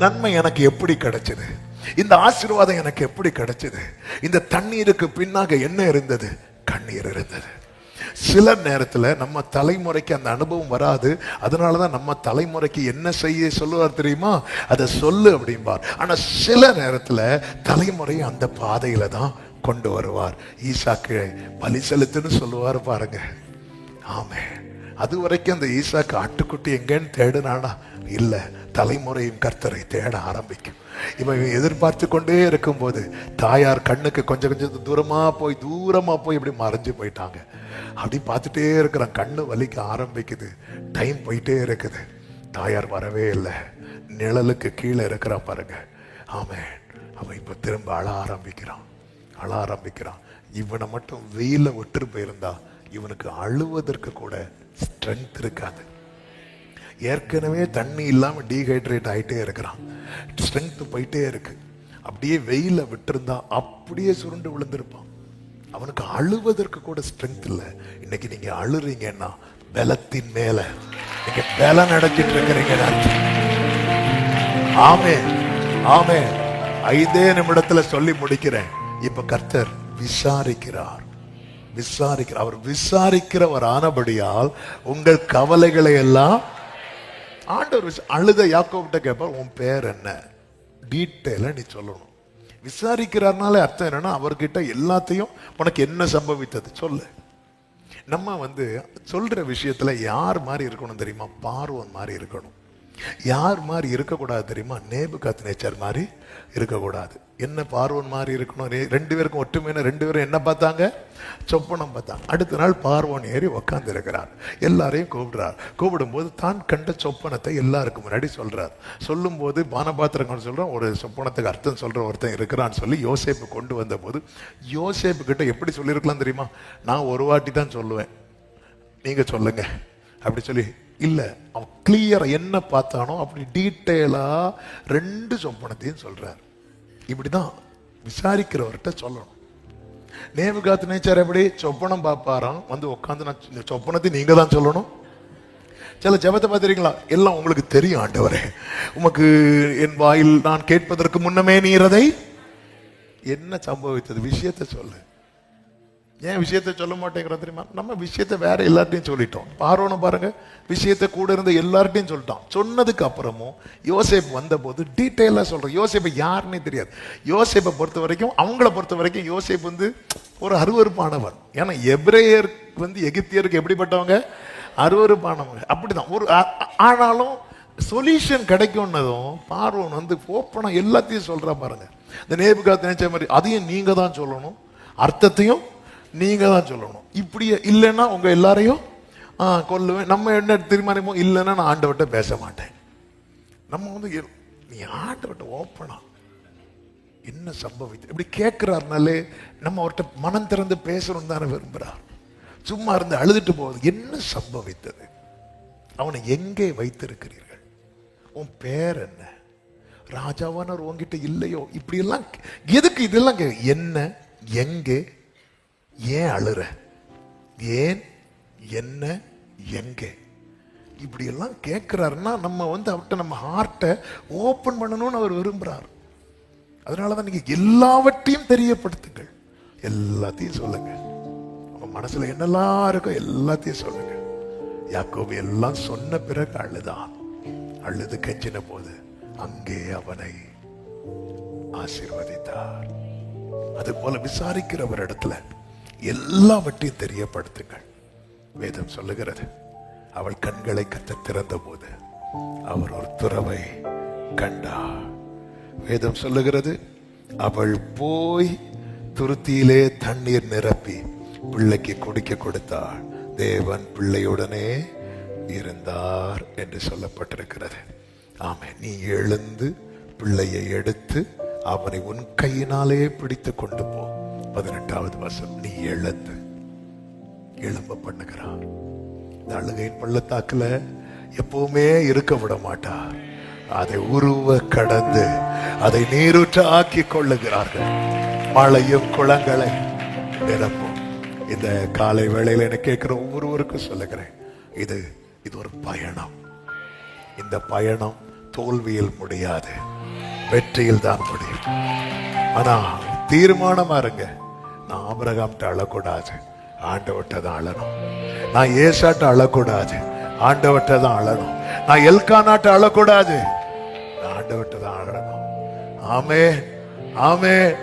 நன்மை எனக்கு எப்படி கிடைச்சது, இந்த ஆசீர்வாதம் எனக்கு எப்படி கிடைச்சது, இந்த தண்ணீருக்கு பின்னாக என்ன இருந்தது, கண்ணீர் இருந்தது. சில நேரத்துல நம்ம தலைமுறைக்கு அந்த அனுபவம் வராது. அதனாலதான் நம்ம தலைமுறைக்கு என்ன செய்ய சொல்லுவார் தெரியுமா, அதை சொல்லு அப்படிம்பார். ஆனா சில நேரத்துல தலைமுறை அந்த பாதையில தான் கொண்டு வருவார். ஈசாக்கு பலி செலுத்துன்னு சொல்லுவார் பாருங்க. ஆமே, அது வரைக்கும் அந்த ஈசாக்கு ஆட்டுக்குட்டி எங்கன்னு தேடுனானா இல்ல, தலைமுறையும் கர்த்தரை தேட ஆரம்பிக்கும். இவன் எதிர்பார்த்து கொண்டே இருக்கும் போது தாயார் கண்ணுக்கு கொஞ்சம் கொஞ்சம் தூரமா போய் இப்படி மறைஞ்சு போயிட்டாங்க. அப்படி பார்த்துட்டே இருக்கிறான், கண்ணு வலிக்க ஆரம்பிக்குது, டைம் போயிட்டே இருக்குது, தாயார் வரவே இல்லை, நிழலுக்கு கீழே இருக்கிறான் பாருங்க. ஆமே, அவன் இப்ப திரும்ப அழ ஆரம்பிக்கிறான். இவனை மட்டும் வெயில விட்டு போயிருந்தா இவனுக்கு அழுவதற்கு கூட ஸ்ட்ரென்த் இருக்காது. ஏற்கனவே தண்ணி இல்லாம டீஹைட்ரேட் ஆயிட்டே இருக்கிறான், ஸ்ட்ரென்த் போயிட்டே இருக்கு. அப்படியே வெயில விட்டுருந்தா அப்படியே சுருண்டு விழுந்திருப்பான். அவனுக்கு அழுவதற்கு கூட ஸ்ட்ரென்த் இல்லை. இன்னைக்கு நீங்க அழுறீங்கன்னா பலத்தின் மேல நீங்க பலம் அடைஞ்சிட்டு இருக்கிறீங்க. ஆமே ஆமே. 5 நிமிடத்துல சொல்லி முடிக்கிறேன். இப்ப கர்த்தர் விசாரிக்கிறார். அவர் விசாரிக்கிறவர் ஆனபடியால் உங்கள் கவலைகளை எல்லாம் ஆண்டவர் அழுத யாக்கோபிட்ட கேட்பார், உன் பேர் என்ன, டீட்டெயிலா நீ சொல்லணும். விசாரிக்கிறார்னால அர்த்தம் என்னன்னா அவர்கிட்ட எல்லாத்தையும் உனக்கு என்ன சம்பவித்தது சொல்லு. நம்ம சொல்ற விஷயத்துல யார் மாதிரி இருக்கணும் தெரியுமா, பார்வோன் மாதிரி இருக்கணும். யார் மாதிரி இருக்கக்கூடாது தெரியுமா, நேபுகாத்நேச்சர் மாதிரி இருக்கக்கூடாது. என்ன பார்வோன் மாதிரி இருக்கணும். 2 பேருக்கும் ஒற்றுமையான 2 பேரும் என்ன பார்த்தாங்க, சொப்பனம் பார்த்தாங்க. அடுத்த நாள் பார்வோன் ஏறி உக்காந்து இருக்கிறார், எல்லாரையும் கூப்பிடும் போது தான் கண்ட சொப்பனத்தை எல்லாருக்கும் முன்னாடி சொல்றார். சொல்லும் போது பானபாத்திரங்கள் சொல்றான், ஒரு சொப்பனத்துக்கு அர்த்தம் சொல்ற ஒருத்தன் இருக்கிறான்னு சொல்லி யோசேப்பு கொண்டு வந்த போது யோசேப்பு கிட்ட எப்படி சொல்லியிருக்கலாம் தெரியுமா, நான் ஒரு வாட்டி தான் சொல்லுவேன், நீங்க சொல்லுங்க அப்படி சொல்லி இல்ல. அவன் கிளியரா என்ன பார்த்தானோ அப்படி டீட்டெயிலா 2 சொப்பனத்தையும் சொல்றார். இப்படிதான் விசாரிக்கிறவர்கிட்ட சொல்லணும். நேபுகாத்நேச்சர் எப்படி சொப்பனம் பார்ப்பாராம், உட்காந்து நான் சொப்பனத்தை நீங்க தான் சொல்லணும். சில ஜெபத்தை பார்த்துறீங்களா, எல்லாம் உங்களுக்கு தெரியும் ஆண்டவரே, உமக்கு என் வாயில் நான் கேட்பதற்கு முன்னமே நீரதை என்ன சம்பவித்தது விஷயத்தை சொல்லு. ஏன் விஷயத்தை சொல்ல மாட்டேங்கிறோம் தெரியுமா, நம்ம விஷயத்தை வேற எல்லார்ட்டையும் சொல்லிட்டோம். பார்வோனை பாருங்க, விஷயத்தை கூட இருந்த எல்லார்ட்டையும் சொல்லிட்டோம். சொன்னதுக்கு அப்புறமும் யோசேப்பு வந்த போது டீட்டெயிலா சொல்றோம். யோசேப்பு யாருன்னே தெரியாது. யோசேப்பை பொறுத்த வரைக்கும், அவங்கள பொறுத்த வரைக்கும் யோசேப்பு ஒரு அருவருப்பானவன். ஏன்னா எபிரேயர் எகிப்தியருக்கு எப்படிப்பட்டவங்க, அருவருப்பானவங்க. அப்படிதான் ஒரு ஆனாலும் சொல்யூஷன் கிடைக்கும்னதும் பார்வோன் ஓப்பனா எல்லாத்தையும் சொல்றா பாருங்க. இந்த நேபுகாத்நேச்சர் மாதிரி அதையும் நீங்க தான் சொல்லணும், அர்த்தத்தையும் நீங்க தான் சொல்லணும். இப்படியே இல்லைன்னா உங்க எல்லாரையும் கொல்லுவேன். நம்ம என்ன தீர்மானிப்போம், இல்லைன்னா நான் ஆண்டவர்கிட்ட பேச மாட்டேன். நம்ம நீ ஆண்டவர்கிட்ட ஓப்பனா என்ன சம்பவித்து இப்படி கேட்கிறாருனாலே நம்ம அவர்கிட்ட மனம் திறந்து பேசணும் தானே விரும்புறார். சும்மா இருந்து அழுதுட்டு போகுது, என்ன சம்பவித்தது, அவனை எங்கே வைத்திருக்கிறீர்கள், உன் பேர் என்ன, ராஜாவானவர் உங்ககிட்ட இல்லையோ, இப்படி எல்லாம் எதுக்கு இதெல்லாம் என்ன, எங்கே, ஏன் அழுற, ஏன், என்ன, எங்கே, இப்படி எல்லாம் கேட்கிறாருன்னா நம்ம அவர்கிட்ட நம்ம ஹார்ட்டை ஓபன் பண்ணணும்னு அவர் விரும்புறார். அதனாலதான் நீங்க எல்லாவற்றையும் தெரியப்படுத்துங்கள், எல்லாத்தையும் சொல்லுங்க, உங்க மனசுல என்னெல்லாம் இருக்கோ எல்லாத்தையும் சொல்லுங்க. யாக்கோபு எல்லாம் சொன்ன பிறகு அழுது கெஞ்சின போது அங்கே அவனை ஆசீர்வதித்தார். அது போல விசாரிக்கிறவர் இடத்துல எல்லாவற்றையும் தெரியப்படுத்துங்கள். வேதம் சொல்லுகிறது, அவள் கண்களை கத்த திறந்த போது அவர் ஒரு துறவை கண்டார். வேதம் சொல்லுகிறது, அவள் போய் துருத்தியிலே தண்ணீர் நிரப்பி பிள்ளைக்கு குடிக்க கொடுத்தாள், தேவன் பிள்ளையுடனே இருந்தார் என்று சொல்லப்பட்டிருக்கிறது. ஆமே, நீ எழுந்து பிள்ளையை எடுத்து அவனை உன் கையினாலே பிடித்து கொண்டு போ. 18வது வசனம், நீ எழும்ப பண்ணுகிறார். இந்த அழுகையின் பள்ளத்தாக்குல எப்பவுமே இருக்க விட மாட்டார். அதை உருவ கடந்து அதை நீரூற்ற ஆக்கி கொள்ளுகிறார்கள். மழையும் குளங்களை நிரப்பும். இந்த காலை வேளையில என்ன கேட்கிற ஒவ்வொருவருக்கும் சொல்லுகிறேன், இது ஒரு பயணம். இந்த பயணம் தோல்வியில் முடியாது, வெற்றியில் தான் முடியும். ஆனா தீர்மானமா இருங்க, நான் ஆபிரகாம்கிட்ட அழக்கூடாது, ஆண்டவர்கிட்ட தான் அழணும். நான் ஏசாட்ட அழக்கூடாது, ஆண்டவர்கிட்ட தான் அழணும். நான் எல்கானாட்ட அழக்கூடாது, நான் ஆண்டவர்கிட்ட தான் அழணும். ஆமென், ஆமென்.